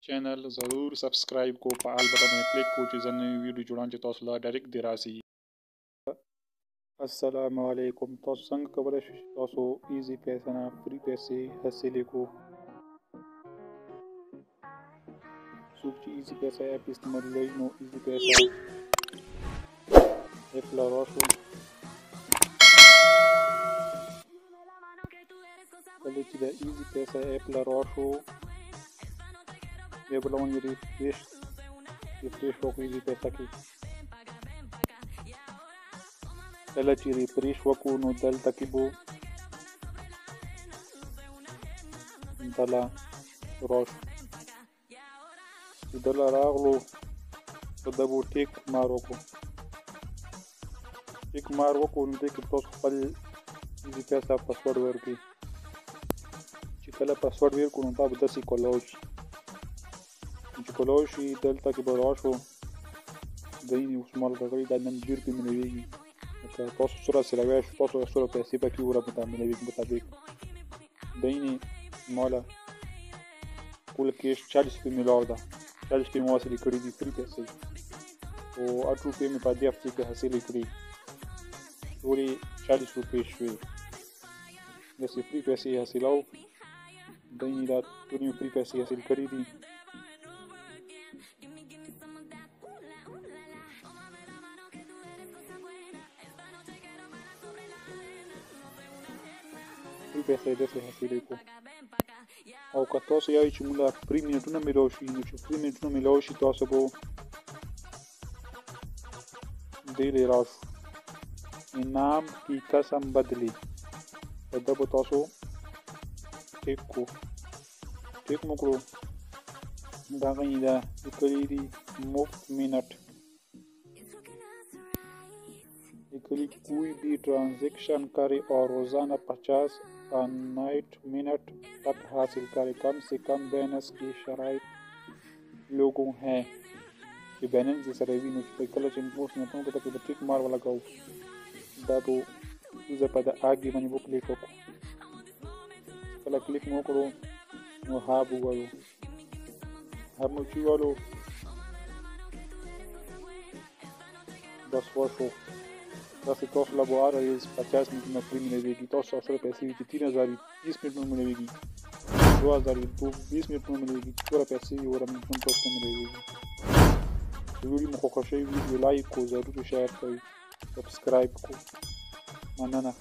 Channel ज़रूर subscribe को पाल button में क्लिक को चीज़ नई वीडियो जुड़ान तौसला डायरेक्ट दिरासी। अस्सलामु अलैकुम। तो संग कबल तोसो इजी पैसा ना फ्री पैसे हासिल को सूची इजी पैसा ऐप इस्तेमाल नो इजी पैसा ऐप लारोशो कल चिदा इजी पैसा ऐप लारोशो ये बुलावन ये रिफ्रेश वको इजी पैसा की कल ची रिफ्रेश वको नो दल तकिबो दला रोश दला रागलो तो दबो टिक मारो को देख तो पल इजी पैसा पासवर्ड वर की चिकला पासवर्ड वर को ता बदसी कोलोशी दलता की बरोशो दईनी उस्माल गगड़ी दानम जीर की मिलेगी तो सुरा से लगा तो सुरा पैसे बाकी पूरा बता मिलेगी मुताबिक दईनी मौला कुल केस 40 पे मिला होगा 40 पे मौसली करी थी फ्री पैसे तो 8 रुपये में पादी हफ्ते के हासिल करी पूरी 40 रुपये शुए जैसे फ्री पैसे हासिल आओ दईनी रात पूरी फ्री पैसे हासिल करी थी पैसे जैसे हासिल को और कतो से आई चुमला फ्री मिनट ना मिलोशी नो फ्री मिनट ना मिलोशी तो सबो दे ले राश इनाम की कसम बदली तब तो सो टेक मुकरो दागीदा इकरीदी मुफ्त मिनट इकरी कोई भी ट्रांजैक्शन करे और रोजाना 50 नाइट मिनट तक हासिल करे। कम से कम बैलेंस की शराइत लोगों हैं कि बैलेंस से सरवी नो कल चिंपोस में तो तक टिक मार वाला गाओ दादो उसे पता आगे मनी वो क्लिक को कल क्लिक नो करो नो हाबू वालो हम ची वालो बस वो दस तो लबो आ रही है 50 मिनट में फ्री मिलेगी तो 100 पैसे की 3000 30 मिनट में मिलेगी 2000 तो 20 मिनट में मिलेगी पूरा पैसे और हम तो मिलेगी। वीडियो में खुशी वीडियो लाइक को जरूर शेयर करें सब्सक्राइब को मानना।